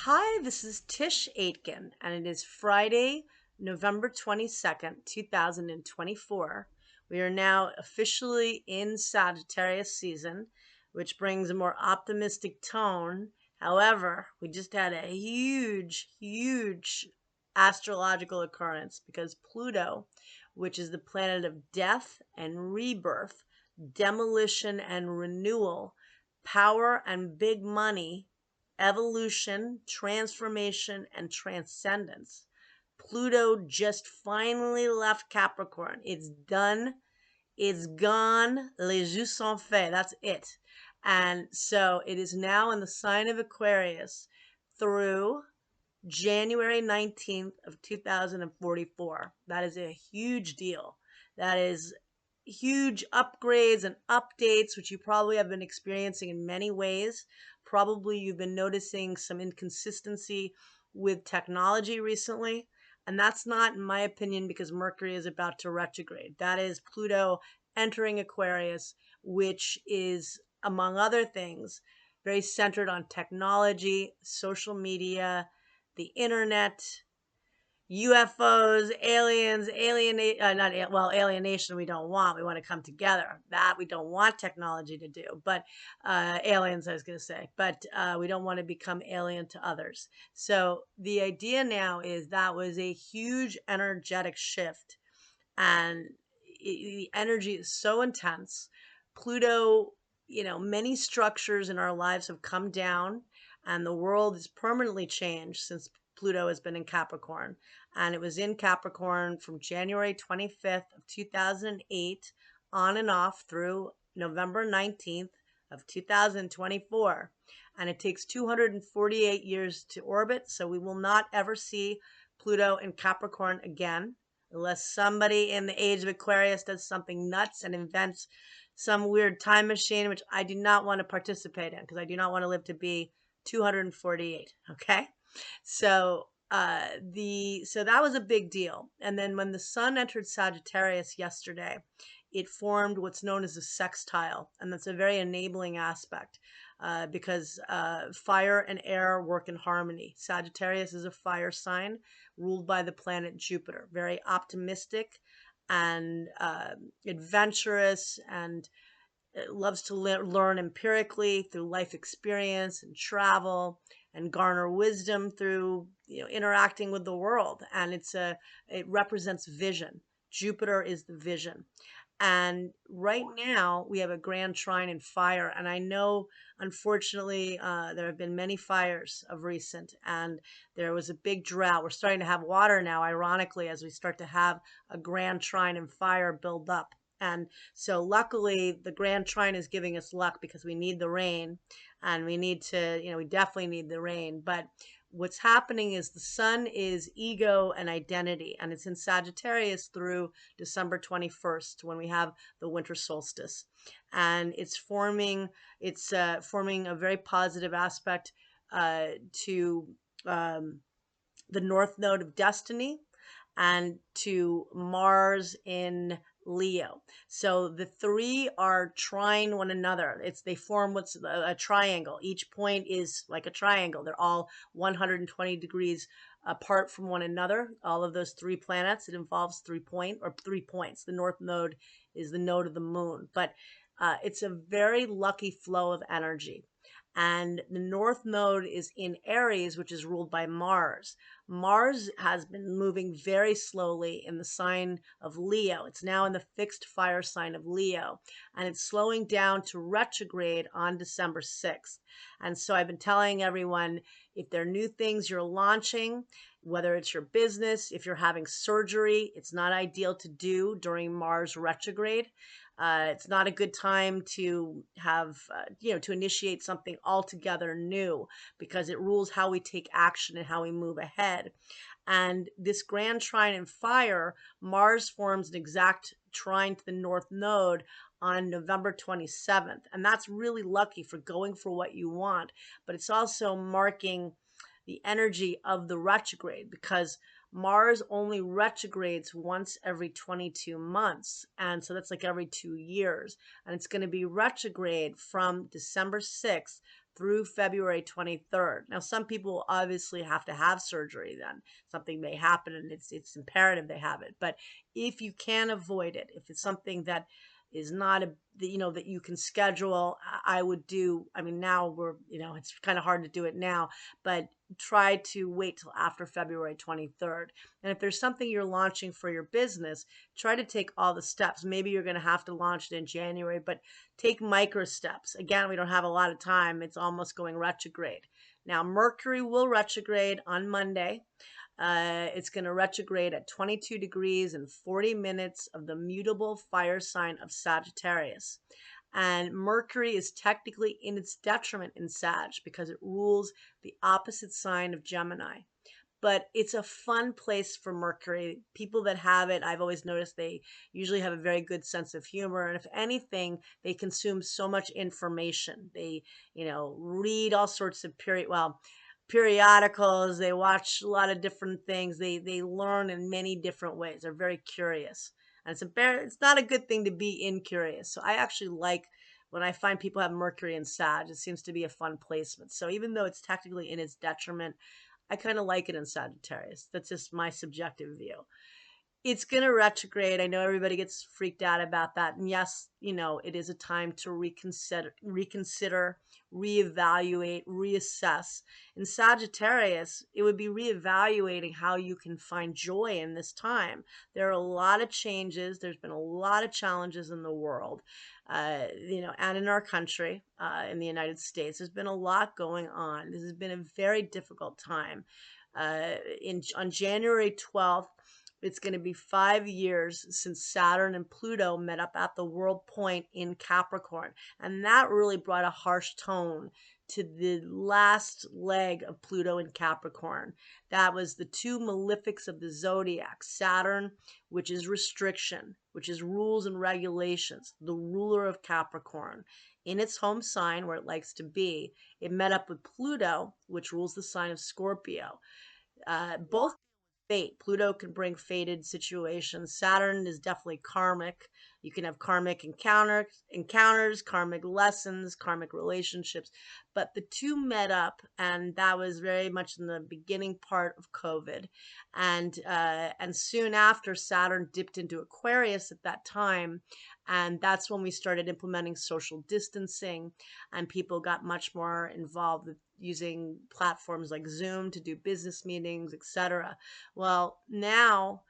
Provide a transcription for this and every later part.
Hi, this is Tisch Aitken, and it is Friday, November 22nd, 2024. We are now officially in Sagittarius season, which brings a more optimistic tone. However, we just had a huge astrological occurrence because Pluto, which is the planet of death and rebirth, demolition and renewal, power and big money, evolution, transformation, and transcendence. Pluto just finally left Capricorn. It's done. It's gone. Les jeux sont faits. That's it. And so it is now in the sign of Aquarius through January 19th of 2044. That is a huge deal. That is huge upgrades and updates, which you probably have been experiencing in many ways. Probably you've been noticing some inconsistency with technology recently. And that's not, in my opinion, because Mercury is about to retrograde. That is Pluto entering Aquarius, which is, among other things, very centered on technology, social media, the internet, UFOs, aliens, alienation we don't want. We want to come together. That we don't want technology to do, but aliens, I was going to say, but we don't want to become alien to others. So the idea now is that was a huge energetic shift, and the energy is so intense. Pluto, many structures in our lives have come down, and the world is permanently changed since Pluto has been in Capricorn. And it was in Capricorn from January 25th of 2008 on and off through November 19th of 2024. And it takes 248 years to orbit, so we will not ever see Pluto in Capricorn again unless somebody in the age of Aquarius does something nuts and invents some weird time machine, which I do not want to participate in because I do not want to live to be 248. Okay. So so that was a big deal. And then when the sun entered Sagittarius yesterday, it formed what's known as a sextile, and that's a very enabling aspect because fire and air work in harmony. Sagittarius is a fire sign ruled by the planet Jupiter, very optimistic and adventurous, and loves to learn empirically through life experience and travel, and garner wisdom through interacting with the world. And it represents vision. Jupiter is the vision. And right now we have a grand trine in fire, and I know, unfortunately, there have been many fires of recent, and there was a big drought. We're starting to have water now, ironically, as we start to have a grand trine in fire build up. And so luckily the grand trine is giving us luck because we need the rain, and we need to, we definitely need the rain. But what's happening is the sun is ego and identity, and it's in Sagittarius through December 21st when we have the winter solstice. And it's forming a very positive aspect to the north node of destiny and to Mars in Leo. So the three are trying one another. They form what's a triangle. Each point is like a triangle. They're all 120 degrees apart from one another. All of those three planets. It involves 3 points. The north node is the node of the moon, but it's a very lucky flow of energy. And the north node is in Aries, which is ruled by Mars. Mars has been moving very slowly in the sign of Leo. It's now in the fixed fire sign of Leo, and it's slowing down to retrograde on December 6th. And so I've been telling everyone, if there are new things you're launching, whether it's your business, if you're having surgery, it's not ideal to do during Mars retrograde. It's not a good time to have, to initiate something altogether new, because it rules how we take action and how we move ahead. And this grand trine in fire, Mars forms an exact trine to the north node on November 27th. And that's really lucky for going for what you want. But it's also marking the energy of the retrograde, because Mars only retrogrades once every 22 months. And so that's like every 2 years. And it's going to be retrograde from December 6th through February 23rd. Now, some people obviously have to have surgery then. Something may happen and it's imperative they have it. But if you can avoid it, if it's something that is not that you can schedule, I would do. I mean, now it's kind of hard to do it now, but try to wait till after February 23rd. And if there's something you're launching for your business, try to take all the steps. Maybe you're going to have to launch it in January, but take micro steps. Again, we don't have a lot of time. It's almost going retrograde. Now, Mercury will retrograde on Monday. It's going to retrograde at 22 degrees and 40 minutes of the mutable fire sign of Sagittarius. And Mercury is technically in its detriment in Sag because it rules the opposite sign of Gemini. But it's a fun place for Mercury. People that have it, I've always noticed they usually have a very good sense of humor. And if anything, they consume so much information. They, read all sorts of periodicals. They watch a lot of different things. They learn in many different ways. They're very curious. And it's not a good thing to be incurious. So I actually like when I find people have Mercury and Sag. It seems to be a fun placement. So even though it's technically in its detriment, I kind of like it in Sagittarius. That's just my subjective view. It's going to retrograde. I know everybody gets freaked out about that. And yes, it is a time to reconsider, reevaluate, reassess. In Sagittarius, it would be reevaluating how you can find joy in this time. There are a lot of changes. There's been a lot of challenges in the world, and in our country, in the United States. There's been a lot going on. This has been a very difficult time. On January 12th, it's going to be 5 years since Saturn and Pluto met up at the world point in Capricorn. And that really brought a harsh tone to the last leg of Pluto in Capricorn. That was the two malefics of the zodiac. Saturn, which is restriction, which is rules and regulations, the ruler of Capricorn. In its home sign, where it likes to be, it met up with Pluto, which rules the sign of Scorpio. Both fate. Pluto can bring fated situations. Saturn is definitely karmic. You can have karmic encounters, karmic lessons, karmic relationships. But the two met up, and that was very much in the beginning part of COVID. And soon after, Saturn dipped into Aquarius at that time. And that's when we started implementing social distancing, and people got much more involved with using platforms like Zoom to do business meetings, etc. Well, now,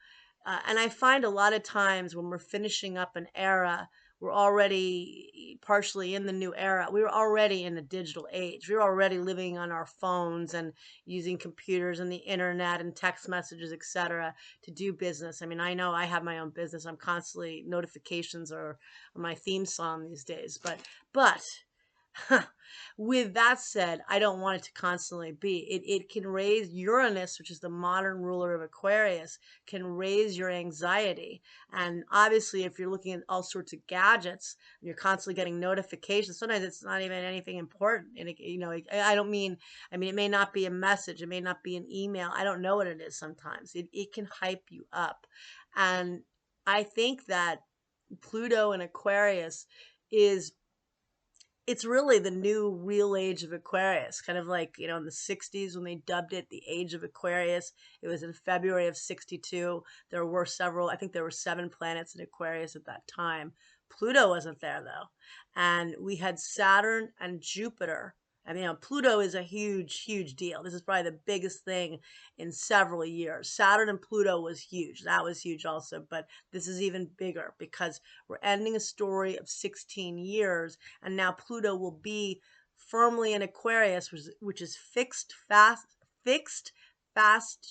and I find a lot of times when we're finishing up an era, we're already partially in the new era. We were already in the digital age. We were already living on our phones and using computers and the internet and text messages, etc., to do business. I mean, I know I have my own business. I'm constantly notifications are my theme song these days. But with that said, I don't want it to constantly be. It can raise Uranus, which is the modern ruler of Aquarius, can raise your anxiety. And obviously, if you're looking at all sorts of gadgets, and you're constantly getting notifications. Sometimes it's not even anything important. And I don't mean. I mean, it may not be a message. It may not be an email. I don't know what it is. Sometimes it can hype you up, and I think that Pluto and Aquarius is it's really the new real age of Aquarius, kind of like, in the 60s when they dubbed it the age of Aquarius. It was in February of 62. There were I think there were 7 planets in Aquarius at that time. Pluto wasn't there though. And we had Saturn and Jupiter. I mean, Pluto is a huge, huge deal. This is probably the biggest thing in several years. Saturn and Pluto was huge. That was huge also, but this is even bigger because we're ending a story of 16 years, and now Pluto will be firmly in Aquarius, which is fixed, fast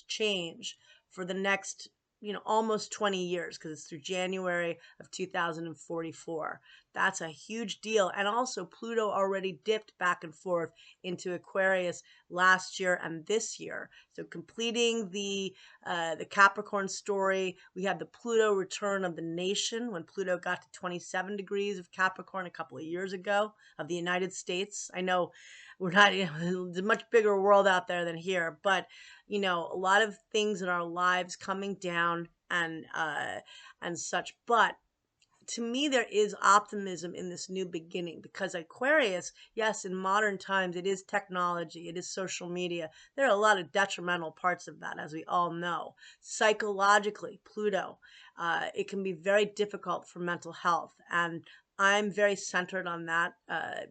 change for the next almost 20 years, because it's through January of 2044. That's a huge deal. And also Pluto already dipped back and forth into Aquarius last year and this year. So completing the Capricorn story, we had the Pluto return of the nation when Pluto got to 27 degrees of Capricorn a couple of years ago, of the United States. I know we're not, there's a much bigger world out there than here, but a lot of things in our lives coming down and such. But to me, there is optimism in this new beginning because Aquarius, yes, in modern times, it is technology, it is social media. There are a lot of detrimental parts of that, as we all know. Psychologically, Pluto, it can be very difficult for mental health. And I'm very centered on that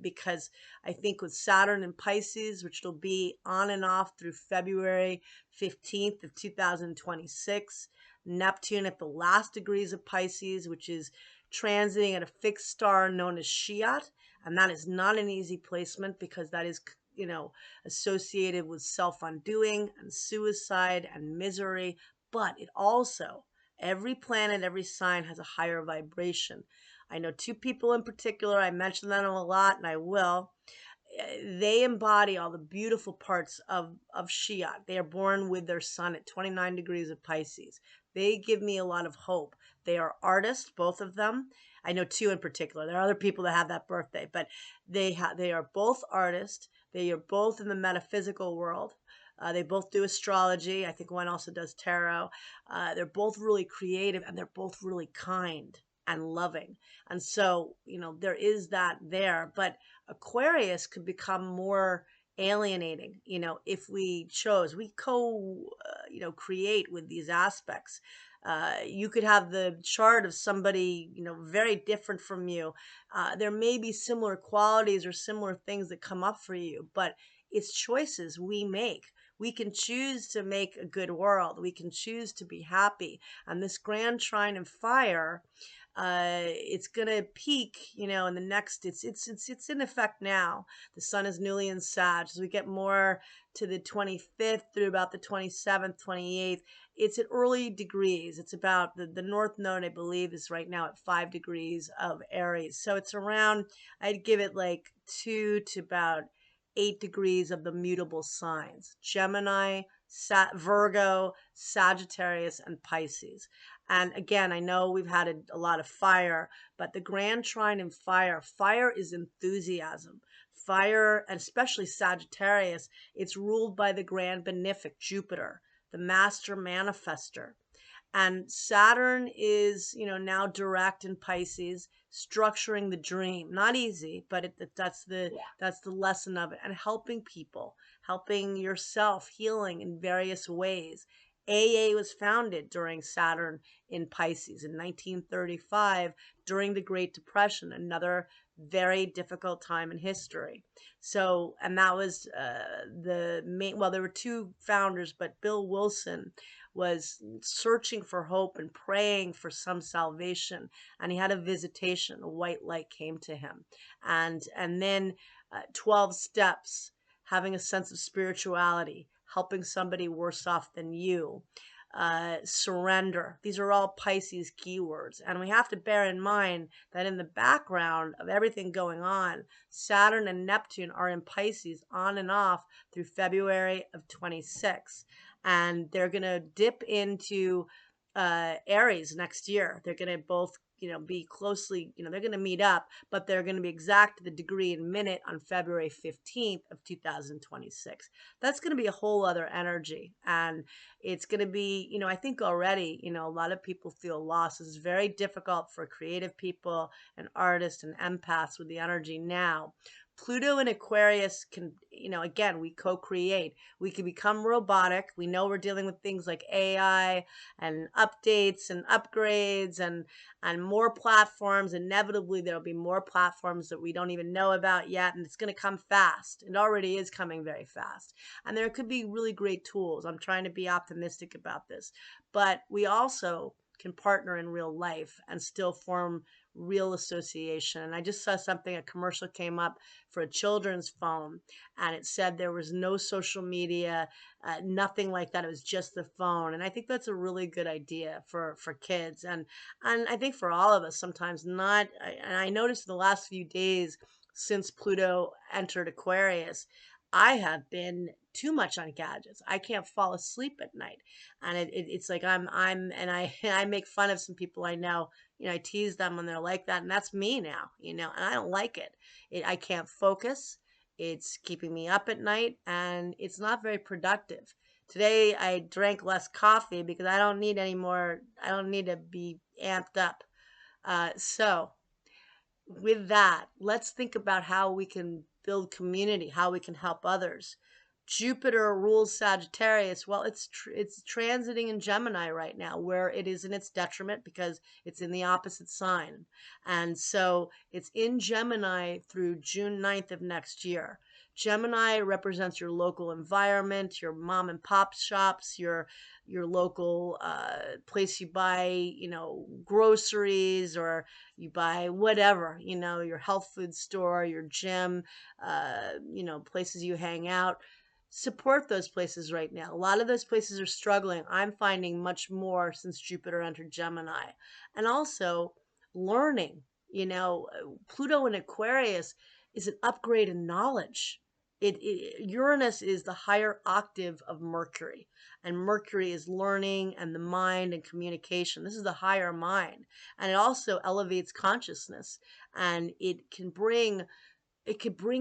because I think with Saturn in Pisces, which will be on and off through February 15th of 2026, Neptune at the last degrees of Pisces, which is transiting at a fixed star known as Shiat. And that is not an easy placement because that is, associated with self undoing and suicide and misery. But it also, every planet, every sign has a higher vibration. I know two people in particular, I mention them a lot and I will. They embody all the beautiful parts of Shiat. They are born with their sun at 29 degrees of Pisces. They give me a lot of hope. They are artists, both of them. I know two in particular. There are other people that have that birthday, but they are both artists. They are both in the metaphysical world. They both do astrology. I think one also does tarot. They're both really creative and they're both really kind and loving. And so, there is that there. But Aquarius could become more alienating, if we chose. We create with these aspects. You could have the chart of somebody, very different from you. There may be similar qualities or similar things that come up for you, but it's choices we make. We can choose to make a good world. We can choose to be happy. And this grand trine of fire, it's gonna peak, in the next. It's in effect now. The sun is newly in Sag. As we get more to the 25th through about the 27th, 28th, it's at early degrees. It's about the North Node, I believe, is right now at 5 degrees of Aries. So it's around. I'd give it like 2 to about 8 degrees of the mutable signs: Gemini, Virgo, Sagittarius, and Pisces. And again, I know we've had a lot of fire, but the grand trine in fire, fire is enthusiasm. Fire, and especially Sagittarius, it's ruled by the grand benefic Jupiter, the master manifester. And Saturn is, now direct in Pisces, structuring the dream. Not easy, but that's the lesson of it. And helping people, helping yourself, healing in various ways. AA was founded during Saturn in Pisces in 1935 during the Great Depression, another very difficult time in history. So, and that was the main, well, there were two founders, but Bill Wilson was searching for hope and praying for some salvation, and he had a visitation. A white light came to him, and then 12 steps, having a sense of spirituality, helping somebody worse off than you, surrender. These are all Pisces keywords. And we have to bear in mind that in the background of everything going on, Saturn and Neptune are in Pisces on and off through February of 26. And they're going to dip into Aries next year. They're going to both be closely, they're going to meet up, but they're going to be exact to the degree and minute on February 15th of 2026. That's going to be a whole other energy. And it's going to be, I think already, a lot of people feel lost. It's very difficult for creative people and artists and empaths with the energy now. Pluto and Aquarius can, again, we co-create. We can become robotic. We know we're dealing with things like AI and updates and upgrades and more platforms. Inevitably, there'll be more platforms that we don't even know about yet, and it's going to come fast. It already is coming very fast. And there could be really great tools. I'm trying to be optimistic about this. But we also can partner in real life and still form real association. And I just saw something, a commercial came up for a children's phone, and it said there was no social media, nothing like that. It was just the phone. And I think that's a really good idea for kids. And I think for all of us, sometimes not. And I noticed the last few days since Pluto entered Aquarius, I have been too much on gadgets. I can't fall asleep at night, and it's like and I make fun of some people I know. I tease them when they're like that, and that's me now. And I don't like it. I can't focus. It's keeping me up at night, and it's not very productive. Today I drank less coffee because I don't need any more. I don't need to be amped up. So with that, let's think about how we can build community, how we can help others. Jupiter rules Sagittarius. Well, it's transiting in Gemini right now, where it is in its detriment because it's in the opposite sign. And so it's in Gemini through June 9th of next year. Gemini represents your local environment, your mom and pop shops, your local place you buy, groceries, or you buy whatever, your health food store, your gym, places you hang out. Support those places right now. A lot of those places are struggling. I'm finding much more since Jupiter entered Gemini. And also learning, Pluto in Aquarius is an upgrade in knowledge. Uranus is the higher octave of Mercury, and Mercury is learning and the mind and communication. This is the higher mind, and it also elevates consciousness, and it could bring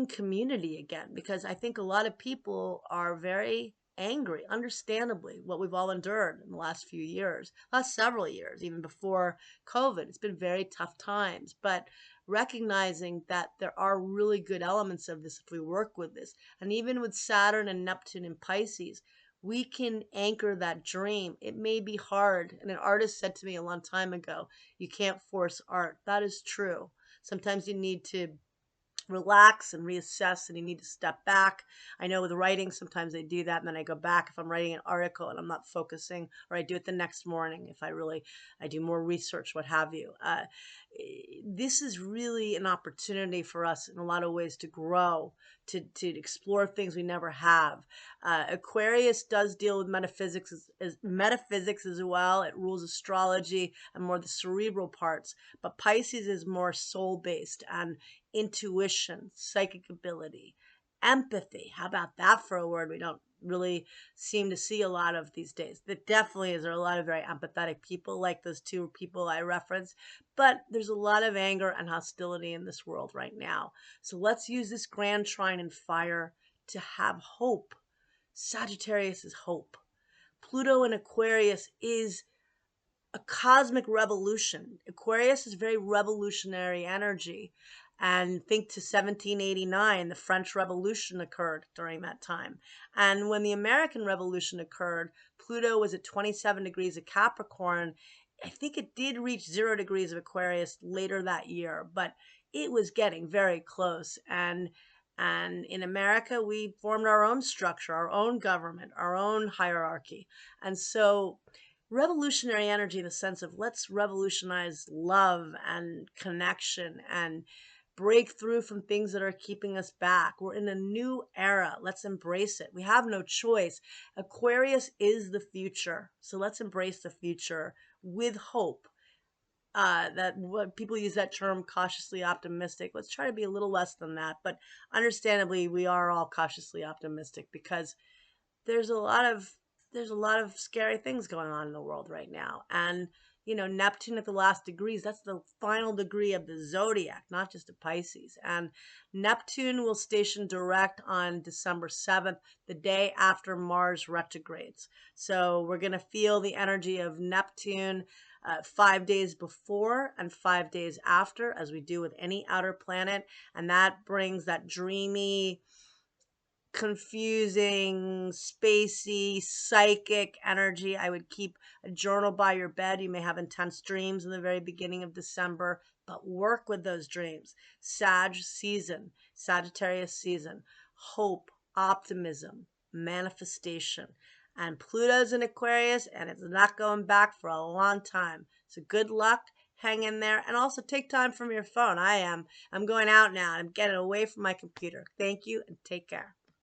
community again, because I think a lot of people are very angry, understandably, what we've all endured in the last few years, last several years, even before COVID. It's been very tough times, but recognizing that there are really good elements of this if we work with this. And even with Saturn and Neptune in Pisces, we can anchor that dream. It may be hard. And an artist said to me a long time ago, you can't force art. That is true. Sometimes you need to relax and reassess, and you need to step back. I know with writing sometimes I do that, and then I go back if I'm writing an article and I'm not focusing, or I do it the next morning if I do more research, what have you. This is really an opportunity for us in a lot of ways to grow, to explore things we never have. Aquarius does deal with metaphysics as well. It rules astrology and more the cerebral parts, but Pisces is more soul based and intuition, psychic ability, empathy. How about that for a word we don't really seem to see a lot of these days? That definitely is. There are a lot of very empathetic people, like those two people I referenced, but there's a lot of anger and hostility in this world right now. So let's use this grand trine in fire to have hope. Sagittarius is hope. Pluto in Aquarius is a cosmic revolution. Aquarius is very revolutionary energy. And think to 1789, the French Revolution occurred during that time. And when the American Revolution occurred, Pluto was at 27 degrees of Capricorn. I think it did reach 0 degrees of Aquarius later that year, but it was getting very close. And in America, we formed our own structure, our own government, our own hierarchy. And so revolutionary energy in the sense of let's revolutionize love and connection and break through from things that are keeping us back. We're in a new era. Let's embrace it. We have no choice. Aquarius is the future. So let's embrace the future with hope. That what people use that term cautiously optimistic. Let's try to be a little less than that. But understandably, we are all cautiously optimistic because there's a lot of scary things going on in the world right now. And Neptune at the last degrees, that's the final degree of the zodiac, not just of Pisces. And Neptune will station direct on December 7th, the day after Mars retrogrades. So we're going to feel the energy of Neptune 5 days before and 5 days after, as we do with any outer planet. And that brings that dreamy, confusing, spacey, psychic energy. I would keep a journal by your bed. You may have intense dreams in the very beginning of December, but work with those dreams. Sagittarius season, hope, optimism, manifestation. And Pluto's in Aquarius, and it's not going back for a long time. So good luck. Hang in there, and also take time from your phone. I'm going out now, and I'm getting away from my computer. Thank you, and take care.